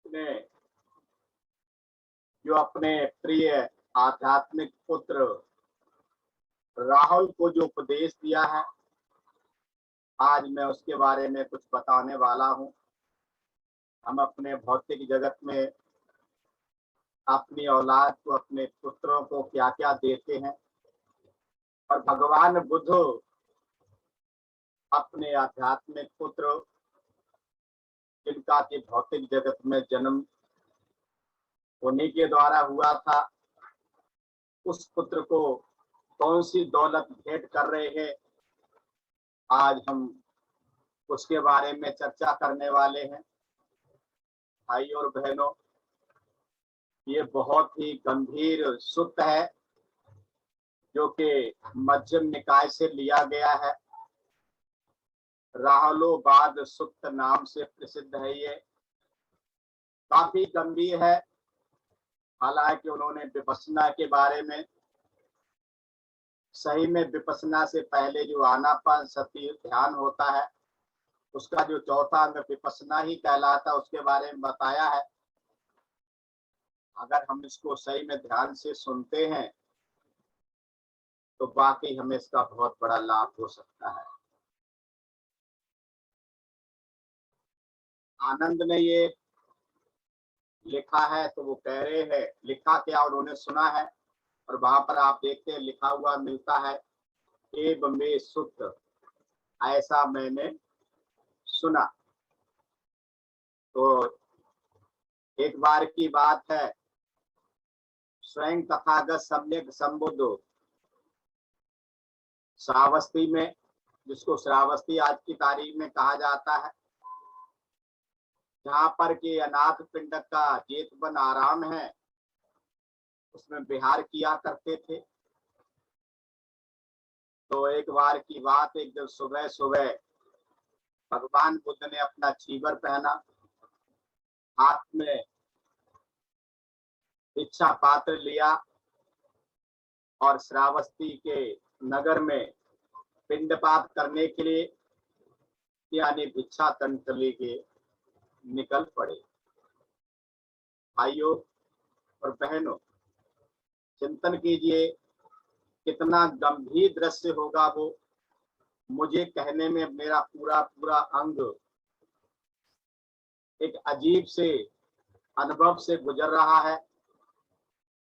ने जो अपने प्रिय आध्यात्मिक पुत्र राहुल को जो उपदेश दिया है, आज मैं उसके बारे में कुछ बताने वाला हूँ। हम अपने भौतिक जगत में अपनी औलाद को, अपने पुत्रों को क्या क्या देते हैं, और भगवान बुद्ध अपने आध्यात्मिक पुत्र जिनका कि भौतिक जगत में जन्म उन्हीं के द्वारा हुआ था, उस पुत्र को कौन सी दौलत भेंट कर रहे हैं, आज हम उसके बारे में चर्चा करने वाले हैं। भाई और बहनों, ये बहुत ही गंभीर सूत्र है जो कि मध्यम निकाय से लिया गया है। राहुलोवाद सूत्र नाम से प्रसिद्ध है। ये काफी गंभीर है। हालांकि उन्होंने विपश्यना के बारे में, सही में विपश्यना से पहले जो आनापानसति ध्यान होता है, उसका जो चौथा अंग विपश्यना ही कहलाता है, उसके बारे में बताया है। अगर हम इसको सही में ध्यान से सुनते हैं तो वाकई हमें इसका बहुत बड़ा लाभ हो सकता है। आनंद ने ये लिखा है, तो वो कह रहे हैं, लिखा क्या उन्होंने सुना है, और वहां पर आप देखते हैं लिखा हुआ मिलता है, एव में सुत, ऐसा मैंने सुना। तो एक बार की बात है, स्वयं तथागत सम्यक संबुद्ध श्रावस्ती में, जिसको श्रावस्ती आज की तारीख में कहा जाता है, जहाँ पर के अनाथ पिंडक का जेतवन आराम है, उसमें विहार किया करते थे। तो एक बार की बात, एक दिन सुबह सुबह भगवान बुद्ध ने अपना चीवर पहना, हाथ में भिक्षा पात्र लिया और श्रावस्ती के नगर में पिंडपात करने के लिए, यानी भिक्षा तंत्र के निकल पड़े। भाइयों और बहनों, चिंतन कीजिए कितना गंभीर दृश्य होगा वो। मुझे कहने में मेरा पूरा पूरा अंग एक अजीब से अनुभव से गुजर रहा है।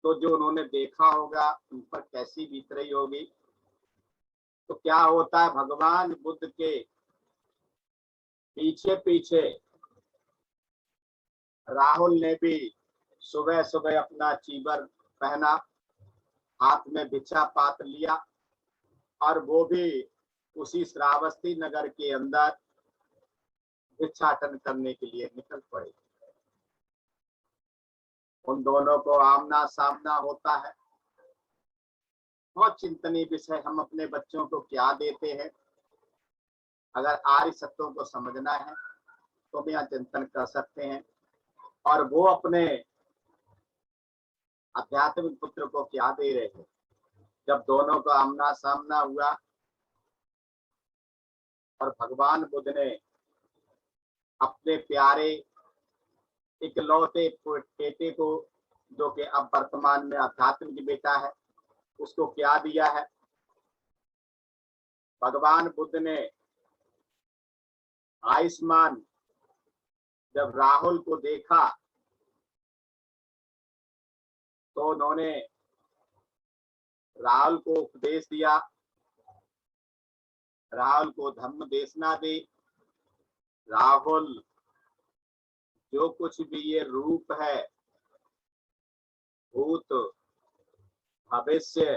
तो जो उन्होंने देखा होगा उन पर कैसी बीत रही होगी। तो क्या होता है, भगवान बुद्ध के पीछे पीछे राहुल ने भी सुबह सुबह अपना चीवर पहना, हाथ में भिक्षा पात्र लिया, और वो भी उसी श्रावस्ती नगर के अंदर भिक्षाटन करने के लिए निकल पड़े। उन दोनों को आमना सामना होता है। बहुत चिंतनीय विषय। हम अपने बच्चों को क्या देते हैं? अगर आर्य सत्यों को समझना है तो हम यहाँ चिंतन कर सकते हैं। और वो अपने आध्यात्मिक पुत्र को क्या दे रहे हैं? जब दोनों का आमना सामना हुआ और भगवान बुद्ध ने अपने प्यारे इकलौते बेटे को, जो कि अब वर्तमान में आध्यात्मिक बेटा है, उसको क्या दिया है? भगवान बुद्ध ने आयुष्मान जब राहुल को देखा तो उन्होंने राहुल को उपदेश दिया, राहुल को धम्म देशना दी। राहुल, जो कुछ भी ये रूप है, भूत भविष्य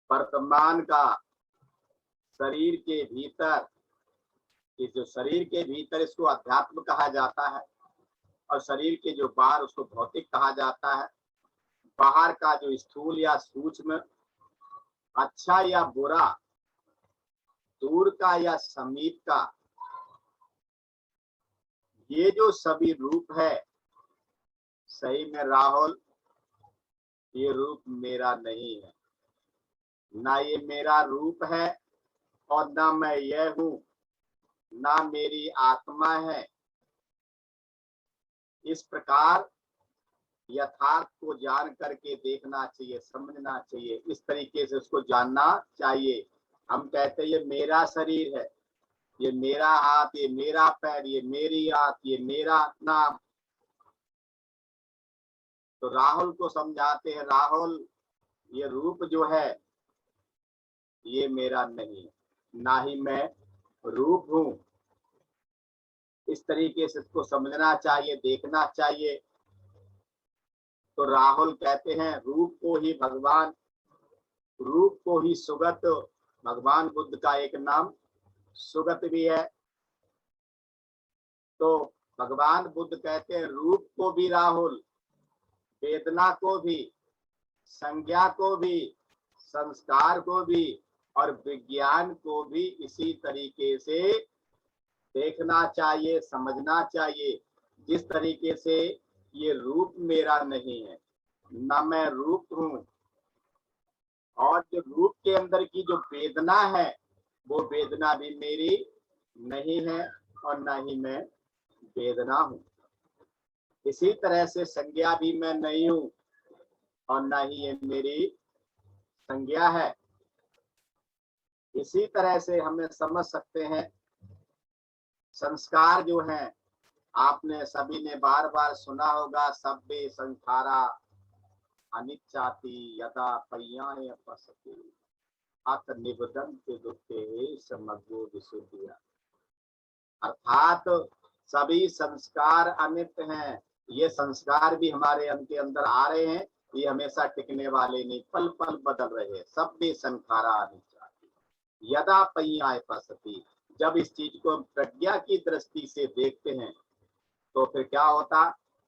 वर्तमान का, शरीर के भीतर, ये जो शरीर के भीतर इसको अध्यात्म कहा जाता है, और शरीर के जो बाहर उसको भौतिक कहा जाता है। बाहर का जो स्थूल या सूक्ष्म, अच्छा या बुरा, दूर का या समीप का, ये जो सभी रूप है, सही में राहुल, ये रूप मेरा नहीं है। ना ये मेरा रूप है और ना मैं यह हूं, ना मेरी आत्मा है। इस प्रकार यथार्थ को जान करके देखना चाहिए, समझना चाहिए, इस तरीके से उसको जानना चाहिए। हम कहते हैं ये मेरा शरीर है, ये मेरा हाथ, ये मेरा पैर, ये मेरी आंख, ये मेरा नाम। तो राहुल को समझाते हैं, राहुल ये रूप जो है ये मेरा नहीं, ना ही मैं रूप हूं। इस तरीके से इसको समझना चाहिए, देखना चाहिए। तो राहुल कहते हैं रूप को ही भगवान, रूप को ही सुगत, भगवान बुद्ध का एक नाम सुगत भी है। तो भगवान बुद्ध कहते हैं रूप को भी राहुल, वेदना को भी, संज्ञा को भी, संस्कार को भी और विज्ञान को भी इसी तरीके से देखना चाहिए, समझना चाहिए। जिस तरीके से ये रूप मेरा नहीं है, ना मैं रूप हूं, और जो रूप के अंदर की जो वेदना है वो वेदना भी मेरी नहीं है और ना ही मैं वेदना हूं। इसी तरह से संज्ञा भी मैं नहीं हूं और ना ही ये मेरी संज्ञा है। इसी तरह से हमें समझ सकते हैं संस्कार जो है, आपने सभी ने बार बार सुना होगा, सब्बे संखारा अनिच्चाति यदा पय्याय पसते अत निबदन्ते दुखे समग्रो विशुद्धिया। अर्थात सभी संस्कार अनित्य हैं, ये संस्कार भी हमारे के अंदर आ रहे हैं, ये हमेशा टिकने वाले नहीं, पल पल बदल रहे हैं। सब्बे संखारा अनिच्चाति यदा पय्याय पसते, जब इस चीज को प्रज्ञा की दृष्टि से देखते हैं तो फिर क्या होता,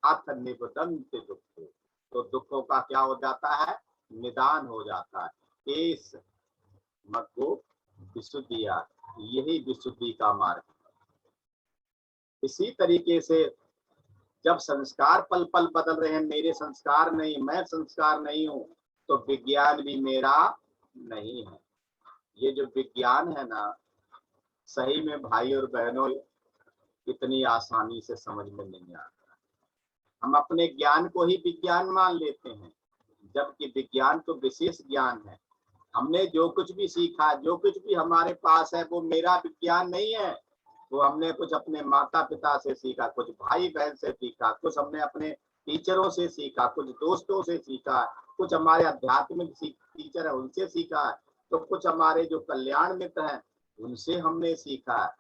अथ निबदन्ते दुखे, तो दुखों का क्या हो जाता है, निदान हो जाता है। इस मग्गो विशुद्धिया, यही विशुद्धि का मार्ग। इसी तरीके से जब संस्कार पल पल बदल रहे हैं, मेरे संस्कार नहीं, मैं संस्कार नहीं हूं, तो विज्ञान भी मेरा नहीं है। ये जो विज्ञान है ना, सही में भाई और बहनों इतनी आसानी से समझ में नहीं आता। हम अपने ज्ञान को ही विज्ञान मान लेते हैं, जबकि विज्ञान तो विशेष ज्ञान है। हमने जो कुछ भी सीखा, जो कुछ भी हमारे पास है, वो मेरा विज्ञान नहीं है। वो हमने कुछ अपने माता पिता से सीखा, कुछ भाई बहन से सीखा, कुछ हमने अपने टीचरों से सीखा, कुछ दोस्तों से सीखा, कुछ हमारे आध्यात्मिक टीचर है उनसे सीखा, तो कुछ हमारे जो कल्याण मित्र हैं उनसे हमने सीखा।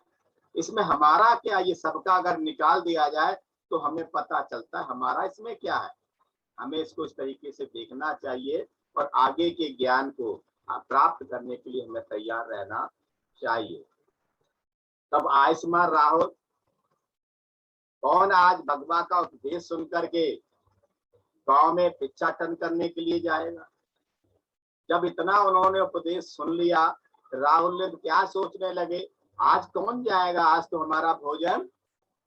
इसमें हमारा क्या, ये सबका अगर निकाल दिया जाए तो हमें पता चलता है हमारा इसमें क्या है। हमें इसको इस तरीके से देखना चाहिए और आगे के ज्ञान को प्राप्त करने के लिए हमें तैयार रहना चाहिए। तब आयुष्मान राहुल कौन आज भगवान का उपदेश सुन करके गांव में भिक्षाटन करने के लिए जाएगा। जब इतना उन्होंने उपदेश सुन लिया, राहुल ने क्या सोचने लगे, आज कौन जाएगा, आज तो हमारा भोजन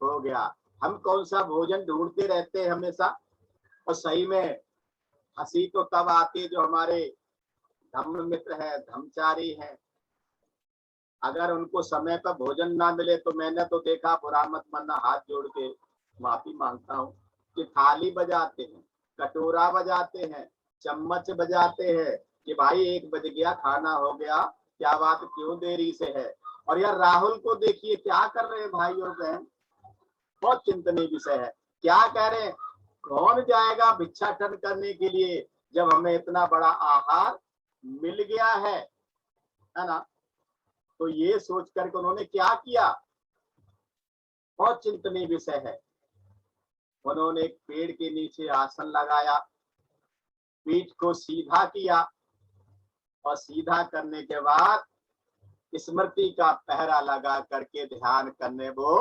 हो गया। हम कौन सा भोजन ढूंढते रहते हैं हमेशा। और सही में हंसी तो तब आती जो हमारे धम्म मित्र है, धर्मचारी है, अगर उनको समय पर भोजन ना मिले तो मैंने तो देखा, बुरा मत मानना, हाथ जोड़ के माफी मांगता हूँ, कि थाली बजाते हैं, कटोरा बजाते हैं, चम्मच बजाते हैं कि भाई 1 बज गया, खाना हो गया, क्या बात, क्यों देरी से है। और यार राहुल को देखिए क्या कर रहे हैं भाई और बहन, बहुत चिंतनीय विषय है। क्या कह रहे हैं, कौन जाएगा भिक्षाटन करने के लिए जब हमें इतना बड़ा आहार मिल गया है ना। तो ये सोच करके उन्होंने क्या किया, बहुत चिंतनीय विषय है। उन्होंने एक पेड़ के नीचे आसन लगाया, पीठ को सीधा किया और सीधा करने के बाद स्मृति का पहरा लगा करके ध्यान करने वो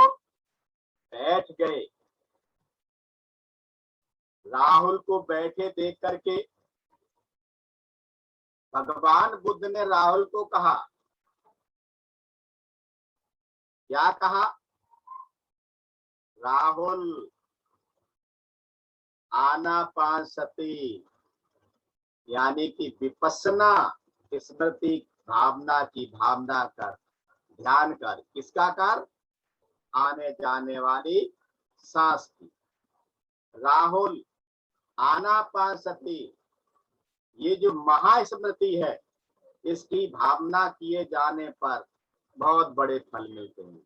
बैठ गए। राहुल को बैठे देख करके भगवान बुद्ध ने राहुल को कहा, क्या कहा, राहुल आनापानसति यानी कि विपस्सना स्मृति भावना की भावना कर, ध्यान कर, किसका कर, आने जाने वाली सांस की। राहुल, आनापानसति, ये जो महास्मृति है, इसकी भावना किए जाने पर बहुत बड़े फल मिलते हैं।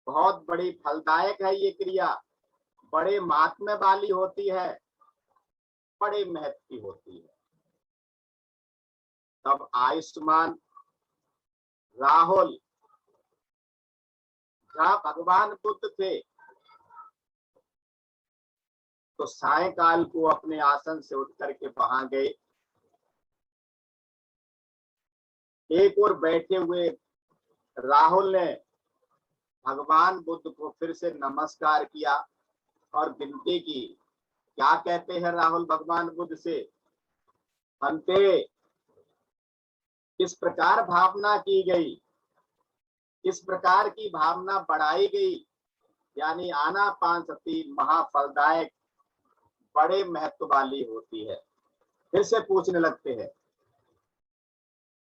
बहुत बड़ी फलदायक है ये क्रिया, बड़े महात्म्य वाली होती है, बड़े महत्व की होती है। तब आयुष्मान राहुल जहाँ भगवान बुद्ध थे तो सायंकाल को अपने आसन से उठ करके वहां गए। एक और बैठे हुए राहुल ने भगवान बुद्ध को फिर से नमस्कार किया और विनती की। क्या कहते हैं राहुल भगवान बुद्ध से? अंते, किस प्रकार भावना की गई, किस प्रकार की भावना बढ़ाई गई, यानी आनापानसति महाफलदायक, बड़े महत्व वाली होती है। फिर से पूछने लगते हैं।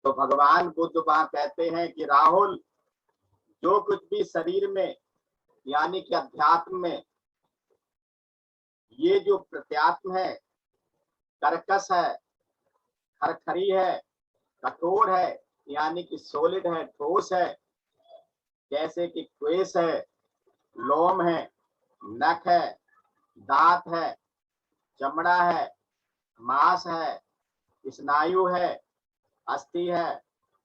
तो भगवान बुद्ध वहां कहते हैं कि राहुल, जो कुछ भी शरीर में यानी कि अध्यात्म में ये जो प्रत्यात्म है, कर्कश है, खरखरी है, कठोर है, यानी कि सॉलिड है, ठोस है, जैसे कि केश है, लोम है, नख है, दांत है, चमड़ा है, मांस है, स्नायु है, अस्थि है,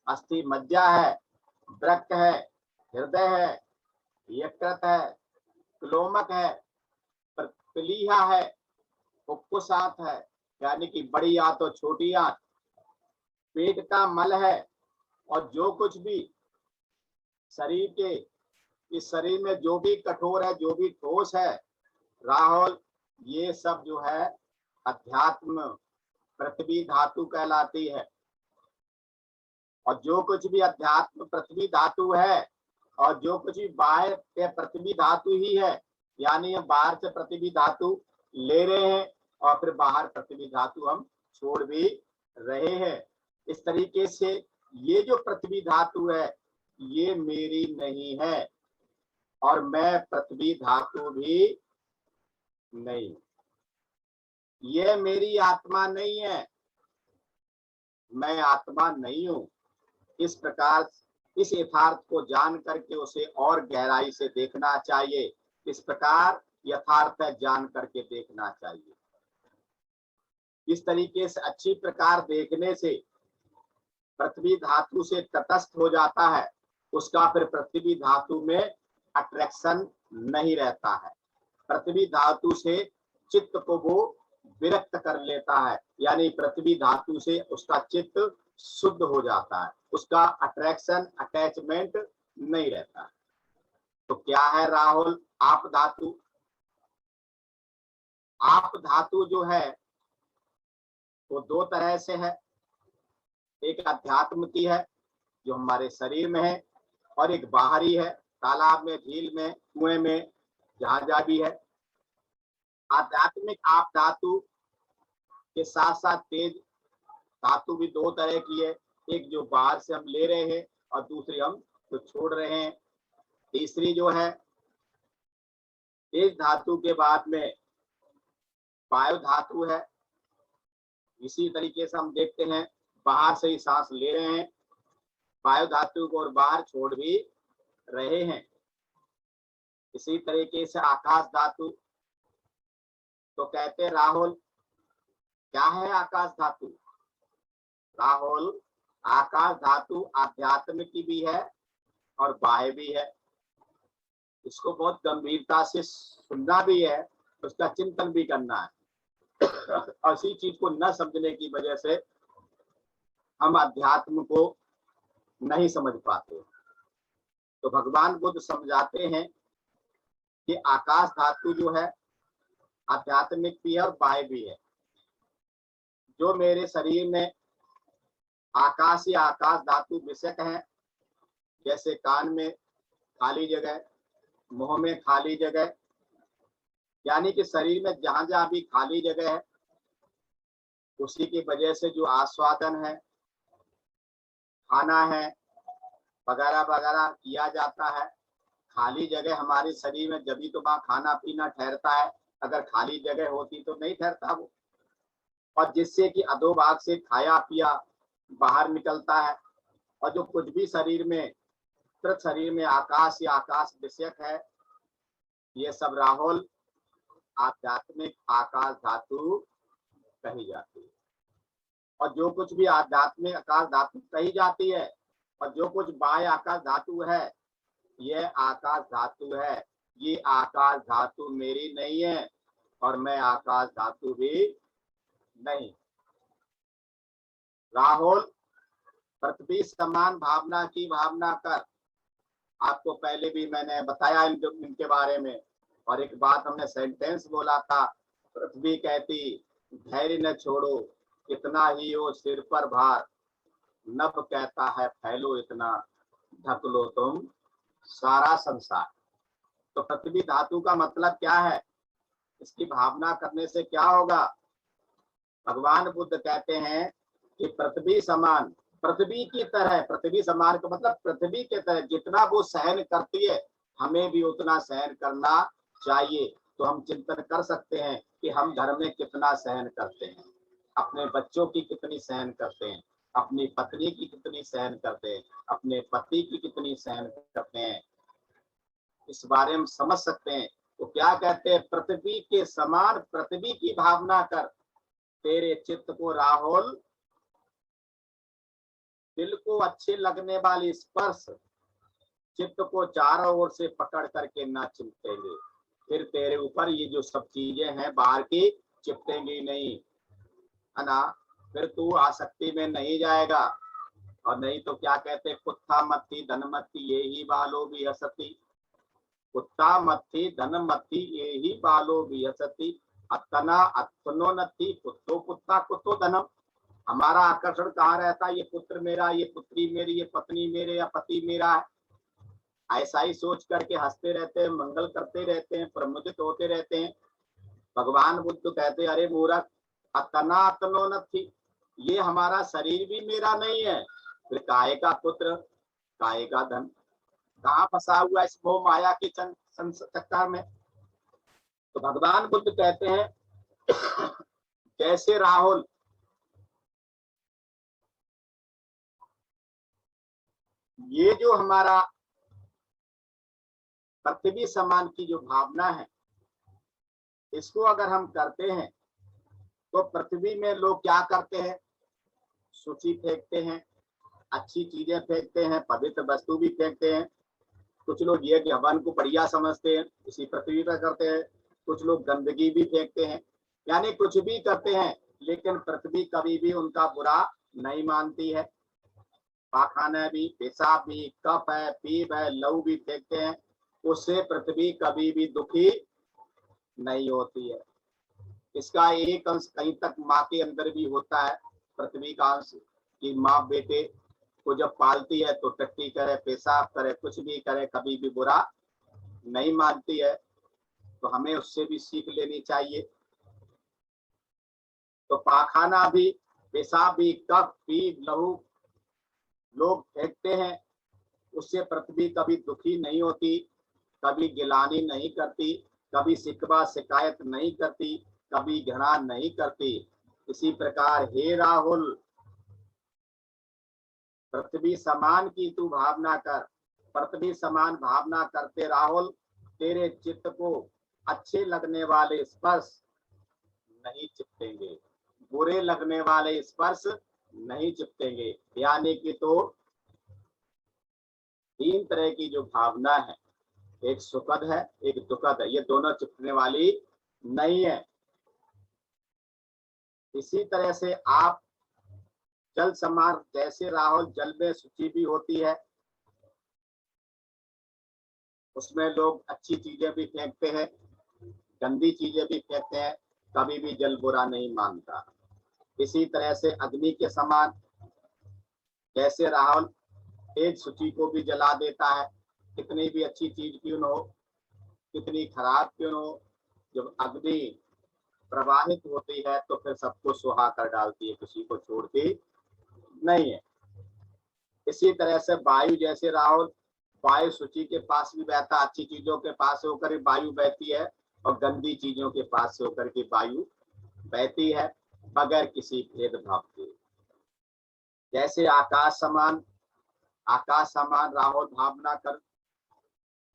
अस्थि मज्जा है, वृक्क है, हृदय है, यकृत है, क्लोमक है, प्लीहा है, फुफ्फुसात है, यानी कि बड़ी आंत और छोटी आंत, पेट का मल है, और जो कुछ भी शरीर के, इस शरीर में जो भी कठोर है, जो भी ठोस है, राहुल, ये सब जो है अध्यात्म पृथ्वी धातु कहलाती है। और जो कुछ भी अध्यात्म पृथ्वी धातु है, और जो कुछ भी बाहर के पृथ्वी धातु ही है, यानी हम बाहर से पृथ्वी धातु ले रहे हैं और फिर बाहर पृथ्वी धातु हम छोड़ भी रहे हैं। इस तरीके से ये जो पृथ्वी धातु है ये मेरी नहीं है, और मैं पृथ्वी धातु भी नहीं, ये मेरी आत्मा नहीं है, मैं आत्मा नहीं हूं। इस प्रकार इस यथार्थ को जान करके उसे और गहराई से देखना चाहिए। इस प्रकार यथार्थ जान करके देखना चाहिए। इस तरीके से अच्छी प्रकार देखने से पृथ्वी धातु से तटस्थ हो जाता है, उसका फिर पृथ्वी धातु में अट्रैक्शन नहीं रहता है। पृथ्वी धातु से चित्त को वो विरक्त कर लेता है, यानी पृथ्वी धातु से उसका चित्त शुद्ध हो जाता है, उसका अट्रैक्शन अटैचमेंट नहीं रहता है। तो क्या है राहुल आप धातु? आप धातु जो है वो दो तरह से है। एक अध्यात्म की है जो हमारे शरीर में है, और एक बाहरी है, तालाब में, झील में, कुएं में, जहां जहां भी है। आध्यात्मिक आप धातु के साथ साथ तेज धातु भी दो तरह की है। एक जो बाहर से हम ले रहे हैं और दूसरी हम तो छोड़ रहे हैं। तीसरी जो है तेज धातु के बाद में वायु धातु है। इसी तरीके से हम देखते हैं बाहर से ही सांस ले रहे हैं वायु धातु को और बाहर छोड़ भी रहे हैं। इसी तरीके से आकाश धातु, तो कहते राहुल क्या है आकाश धातु? राहुल आकाश धातु आध्यात्म की भी है और बाह्य भी है। इसको बहुत गंभीरता से सुनना भी है, उसका चिंतन भी करना है। और इसी चीज को न समझने की वजह से हम अध्यात्म को नहीं समझ पाते। तो भगवान बुद्ध समझाते हैं कि आकाश धातु जो है आध्यात्मिक भी है और बाह्य भी है। जो मेरे शरीर में आकाश या आकाश धातु विषयक है, जैसे कान में खाली जगह, मुंह में खाली जगह, यानी कि शरीर में जहां जहां भी खाली जगह है उसी की वजह से जो आस्वादन है, खाना है, वगैरह वगैरह किया जाता है। खाली जगह हमारे शरीर में जब भी तो वहां खाना पीना ठहरता है, अगर खाली जगह होती तो नहीं ठहरता वो। और जिससे कि अधोभाग से खाया पिया बाहर निकलता है, और जो कुछ भी शरीर में, शरीर में आकाश या आकाश विषयक है, ये सब राहुल आध्यात्मिक आकाश धातु कही जाती है। और जो कुछ भी आध्यात्मिक आकाश धातु कही जाती है, और जो कुछ बाह्य आकाश धातु है, यह आकाश धातु है। ये आकाश धातु मेरी नहीं है, और मैं आकाश धातु भी नहीं। राहुल पृथ्वी समान भावना की भावना कर, आपको पहले भी मैंने बताया इनके बारे में। और एक बात हमने सेंटेंस बोला था, पृथ्वी कहती धैर्य न छोड़ो, कितना ही हो सिर पर भार, नभ कहता है फैलो इतना, ढक लो तुम सारा संसार। तो पृथ्वी धातु का मतलब क्या है, इसकी भावना करने से क्या होगा? भगवान बुद्ध कहते हैं कि पृथ्वी समान, पृथ्वी की तरह, पृथ्वी समान का मतलब पृथ्वी के तरह जितना वो सहन करती है, हमें भी उतना सहन करना चाहिए। तो हम चिंतन कर सकते हैं कि हम घर में कितना सहन करते हैं, अपने बच्चों की कितनी सहन करते हैं, अपनी पत्नी की कितनी सहन करते हैं, अपने पति की कितनी सहन करते हैं, इस बारे में समझ सकते हैं। तो क्या कहते हैं, पृथ्वी के समान पृथ्वी की भावना कर, तेरे चित्त को राहुल दिल को अच्छे लगने वाली स्पर्श, चित्त को चारों ओर से पकड़ करके ना चिपटेंगे, फिर तेरे ऊपर ये जो सब चीजें हैं बाहर की चिपटेंगी नहीं, है ना। फिर तू आसक्ति में नहीं जाएगा। और नहीं तो क्या कहते हैं, कुत्ता मत्ती धन मत्ती ये ही बालो भी हसती, कुत्ता मत्ती धन मत्ती ये ही बालो भी हसती, अतना अतनो नत्ती कुत्तो कुत्ता कुत्तो धनम। हमारा आकर्षण कहाँ रहता है, ये पुत्र मेरा, ये पुत्री मेरी, ये पत्नी मेरे या पति मेरा है, ऐसा ही सोच करके हंसते रहते हैं, मंगल करते रहते हैं, प्रमुदित होते रहते हैं। भगवान बुद्ध कहते अरे मूर्ख, अतना अतनो नत्थी, ये हमारा शरीर भी मेरा नहीं है, फिर काहे का पुत्र काहे का धन, कहाँ फंसा हुआ इस मोह माया के चक्कर में। तो भगवान बुद्ध कहते हैं जैसे राहुल ये जो हमारा पृथ्वी समान की जो भावना है, इसको अगर हम करते हैं तो पृथ्वी में लोग क्या करते हैं, सूची फेंकते हैं, अच्छी चीजें फेंकते हैं, पवित्र वस्तु भी फेंकते हैं। कुछ लोग ये हवन को बढ़िया समझते हैं, इसी पृथ्वी पर करते हैं। कुछ लोग गंदगी भी फेंकते हैं, यानी कुछ भी करते हैं, लेकिन पृथ्वी कभी भी उनका बुरा नहीं मानती है। पाखाना भी, पेशाब भी, कफ है, पीप है, लहू भी फेंकते हैं, उससे पृथ्वी कभी भी दुखी नहीं होती है। इसका एक अंश कहीं तक माँ के अंदर भी होता है, पृथ्वी का अंश, कि माँ बेटे को जब पालती है तो टट्टी करे, पेशाब करे, कुछ भी करे, कभी भी बुरा नहीं मानती है। तो हमें उससे भी सीख लेनी चाहिए। तो पाखाना भी, पेशाब भी, कफ भी, लहू लोग फेंकते हैं, उससे पृथ्वी कभी दुखी नहीं होती, कभी गिलानी नहीं करती, कभी शिकवा शिकायत नहीं करती, कभी घृणा नहीं करती। इसी प्रकार हे राहुल, पृथ्वी समान की तू भावना कर, पृथ्वी समान भावना करते राहुल, तेरे चित्त को अच्छे लगने वाले स्पर्श नहीं चिपटेंगे, बुरे लगने वाले स्पर्श नहीं चिपटेंगे। यानी कि तो तीन तरह की जो भावना है, एक सुखद है, एक दुखद है, ये दोनों चिपटने वाली नहीं है। इसी तरह से आप जल समान, जैसे राहुल जल में शुचि भी होती है, उसमें लोग अच्छी चीजें भी फेंकते हैं, गंदी चीजें भी फेंकते हैं, कभी भी जल बुरा नहीं मानता। इसी तरह से अग्नि के समान, जैसे राहुल एक शुचि को भी जला देता है, कितनी भी अच्छी चीज क्यों न हो, कितनी खराब क्यों न हो, जब अग्नि प्रवाहित होती है तो फिर सबको सुहा कर डालती है, किसी को छोड़ती नहीं है। इसी तरह से वायु, जैसे राहुल वायु शुचि के पास भी बहता, अच्छी चीजों के पास होकर वायु बहती है, और गंदी चीजों के पास से होकर के वायु बहती है बगैर किसी भेदभाव के। जैसे आकाश समान राहुल भावना कर,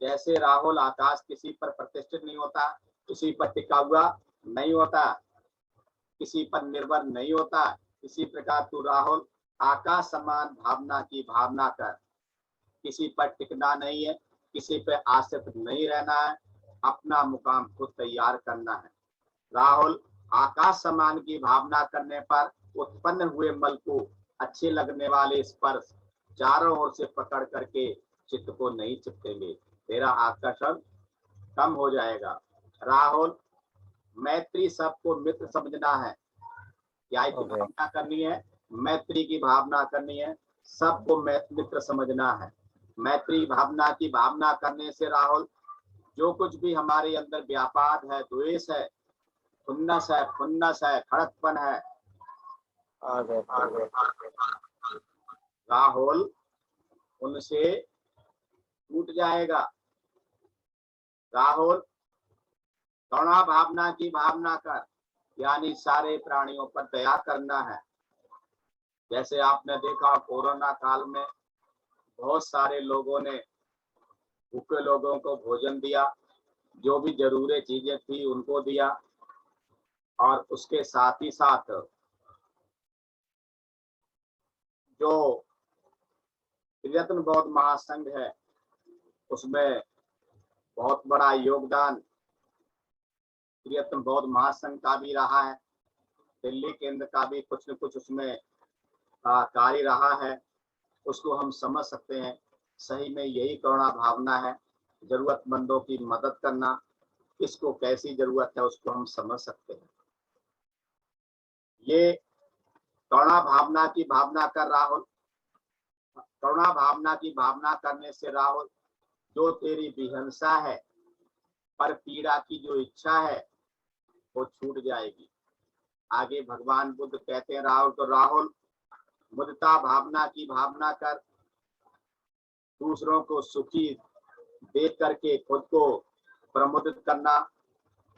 जैसे राहुल आकाश किसी पर प्रतिष्ठित नहीं होता, किसी पर टिका हुआ नहीं होता, किसी पर निर्भर नहीं होता, इसी प्रकार तू राहुल आकाश समान भावना की भावना कर। किसी पर टिकना नहीं है, किसी पर आश्रित नहीं रहना है, अपना मुकाम खुद तैयार करना है। राहुल आकाश समान की भावना करने पर उत्पन्न हुए मल को अच्छे लगने वाले स्पर्श चारों ओर से पकड़ करके चित्त को नहीं चिपकेंगे, तेरा आकर्षण कम हो जाएगा। राहुल मैत्री सबको मित्र समझना है। क्या की भावना करनी है? मैत्री की भावना करनी है, सबको मित्र समझना है। मैत्री भावना की भावना करने से राहुल जो कुछ भी हमारे अंदर व्यापाद है, द्वेष है, खुन्नस है, खड़कपन है, राहुल उनसे टूट जाएगा। राहुल करुणा भावना की भावना कर, यानी सारे प्राणियों पर दया करना है। जैसे आपने देखा कोरोना काल में बहुत सारे लोगों ने भूखे लोगों को भोजन दिया, जो भी जरूरी चीजें थी उनको दिया, और उसके साथ ही साथ जो त्रिरत्न बौद्ध महासंघ है उसमें बहुत बड़ा योगदान त्रिरत्न बौद्ध महासंघ का भी रहा है। दिल्ली केंद्र का भी कुछ न कुछ उसमें कार्य रहा है, उसको हम समझ सकते हैं। सही में यही करुणा भावना है, जरूरतमंदों की मदद करना, किसको कैसी जरूरत है उसको हम समझ सकते हैं। ये करुणा भावना की भावना कर राहुल। करुणा भावना की भावना करने से राहुल जो तेरी विहंसा है, पर पीड़ा की जो इच्छा है वो छूट जाएगी। आगे भगवान बुद्ध कहते हैं राहुल, तो राहुल मुदिता भावना की भावना कर, दूसरों को सुखी देख करके खुद को प्रमुदित करना,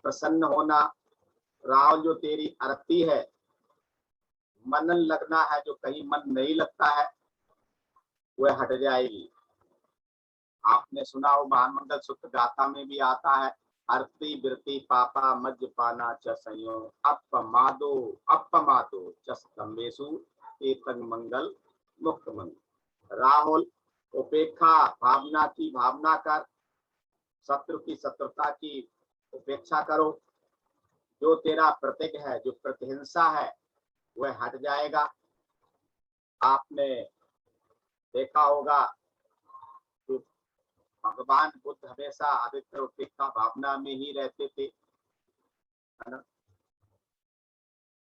प्रसन्न होना। राहुल जो तेरी आरती है, मनन लगना है, जो कहीं मन नहीं लगता है वह हट जाएगी। आपने सुना हो महामंगल सूत्र गाथा में भी आता है, अर्ति वृत्ति पापा मज्जपाना च संयोग अपमादो च स्तंभेषु एतंग मंगल मुक्त मंगल। राहुल उपेक्षा भावना की भावना कर, शत्रु की शत्रुता की उपेक्षा करो। जो तेरा प्रतीक है, जो प्रतिहिंसा है वह हट जाएगा। आपने देखा होगा कि भगवान बुद्ध हमेशा आदित्य उपेक्षा भावना में ही रहते थे, है ना।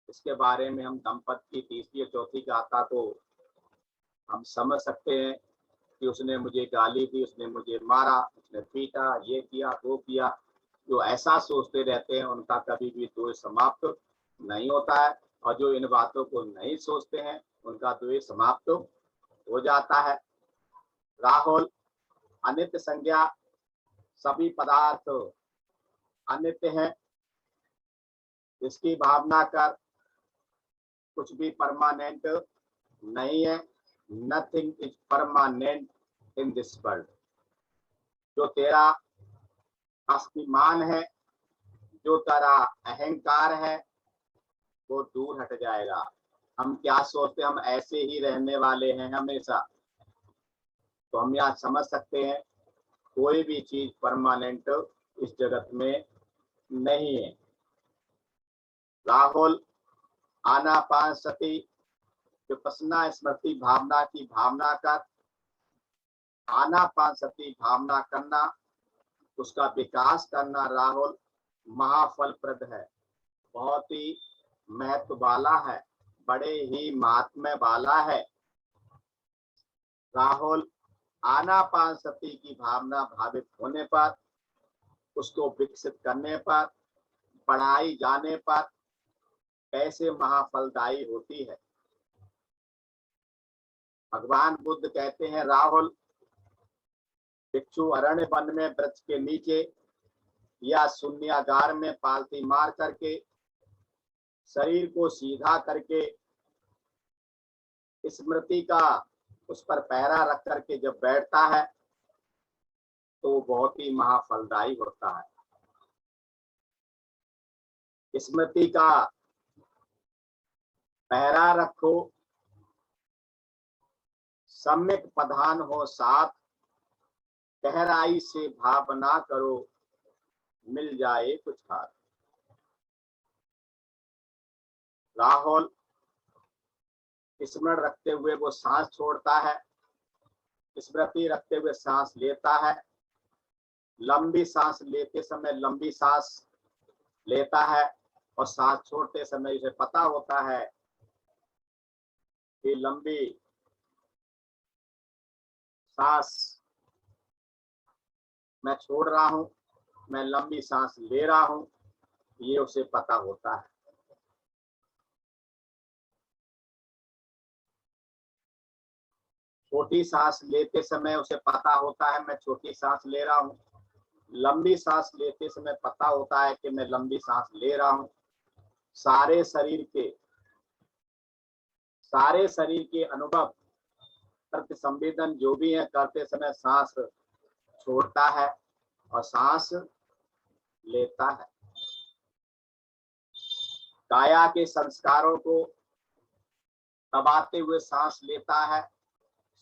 इसके बारे में हम दंपति की तीसरी और चौथी गाथा को हम समझ सकते हैं कि उसने मुझे गाली दी, उसने मुझे मारा, उसने पीटा, ये किया वो किया। जो ऐसा सोचते रहते हैं उनका कभी भी द्वेष समाप्त नहीं होता है, और जो इन बातों को नहीं सोचते हैं उनका द्वेष समाप्त हो जाता है। राहुल अनित्य संज्ञा, सभी पदार्थ अनित्य हैं, इसकी भावना कर। कुछ भी परमानेंट नहीं है, nothing is permanent in this world. जो तेरा अस्मिमान है, जो तेरा अहंकार है, वो दूर हट जाएगा। हम क्या सोचते हैं, हम ऐसे ही रहने वाले हैं हमेशा, तो हम यहाँ समझ सकते हैं कोई भी चीज परमानेंट इस जगत में नहीं है। राहुल आनापानसति विपश्यना स्मृति भावना की भावना कर। आनापानसति भावना करना, उसका विकास करना राहुल महाफलप्रद है, बहुत ही महत्व वाला है, बड़े ही महात्म्य वाला है। राहुल आनापानसति की भावना भावित होने पर, उसको विकसित करने पर, बढ़ाई जाने पर कैसे महाफलदायी होती है। भगवान बुद्ध कहते हैं राहुल, भिक्षु अरण्य वन में वृक्ष के नीचे या शून्यागार में पालती मार करके शरीर को सीधा करके स्मृति का उस पर पैरा रख करके जब बैठता है तो बहुत ही महाफलदायी होता है। स्मृति का पैरा रखो, सम्यक प्रधान हो साथ, गहराई से भावना करो, मिल जाए कुछ हाथ। राहुल स्मरण रखते हुए वो सांस छोड़ता है, स्मृति रखते हुए सांस लेता है। लंबी सांस लेते समय लंबी सांस लेता है और सांस छोड़ते समय उसे पता होता है कि लंबी सांस मैं छोड़ रहा हूं, मैं लंबी सांस ले रहा हूं, ये उसे पता होता है। छोटी सांस लेते समय उसे पता होता है मैं छोटी सांस ले रहा हूं, लंबी सांस लेते समय पता होता है कि मैं लंबी सांस ले रहा हूं। सारे शरीर के अनुभव प्रति संवेदन जो भी है करते समय सांस छोड़ता है और सांस लेता है। काया के संस्कारों को दबाते हुए सांस लेता है,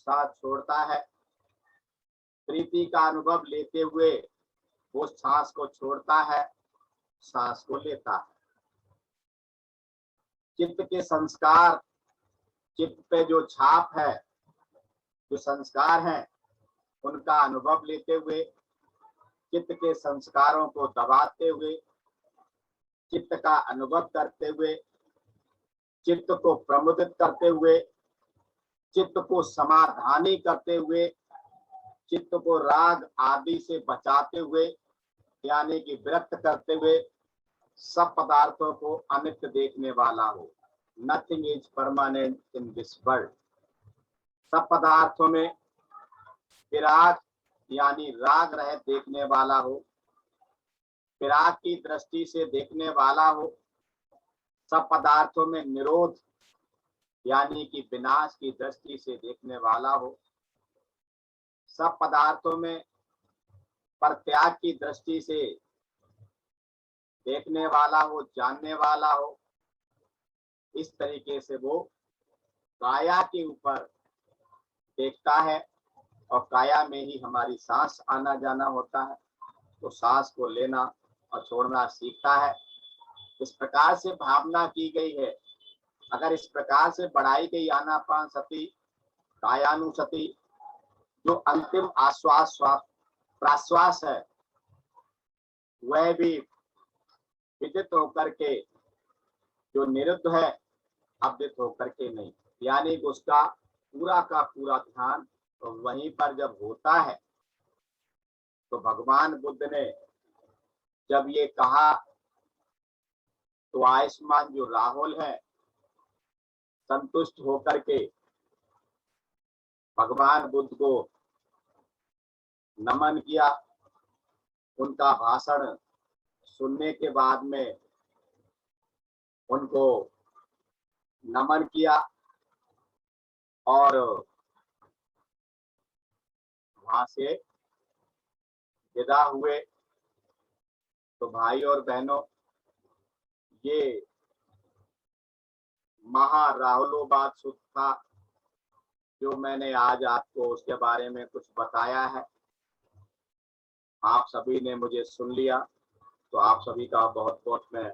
सांस छोड़ता है। प्रीति का अनुभव लेते हुए वो सांस को छोड़ता है, सांस को लेता है। चित्त के संस्कार, चित्त पे जो छाप है, जो संस्कार हैं, उनका अनुभव लेते हुए, चित्त के संस्कारों को दबाते हुए, चित्त का अनुभव करते हुए, चित्त को प्रमुदित करते हुए, चित्त को समाधानी करते हुए, चित्त को राग आदि से बचाते हुए, यानी कि विरक्त करते हुए, सब पदार्थों को अनित्य देखने वाला हो। Nothing is permanent in this world. सब पदार्थों में विराग यानी राग रहित देखने वाला हो, विराग की दृष्टि से देखने वाला हो। सब पदार्थों में निरोध यानी कि विनाश की दृष्टि से देखने वाला हो। सब पदार्थों में परित्याग की दृष्टि से देखने वाला हो, जानने वाला हो। इस तरीके से वो काया के ऊपर देखता है और काया में ही हमारी सांस आना जाना होता है, तो सांस को लेना और छोड़ना सीखता है। इस प्रकार से भावना की गई है। अगर इस प्रकार से बढ़ाई गई आनापान सती, कायानुसति, जो अंतिम आश्वास प्राश्वास है, वह भी विदित होकर के, जो निरुद्ध है अवदित होकर के नहीं, यानी उसका पूरा का पूरा ध्यान तो वहीं पर जब होता है। तो भगवान बुद्ध ने जब ये कहा तो आयुष्मान जो राहुल है संतुष्ट होकर के भगवान बुद्ध को नमन किया। उनका भाषण सुनने के बाद में उनको नमन किया और वहां से विदा हुए। तो भाई और बहनों, ये महाराहुलोबाद सूत्र था जो मैंने आज आपको उसके बारे में कुछ बताया है। आप सभी ने मुझे सुन लिया, तो आप सभी का बहुत बहुत मैं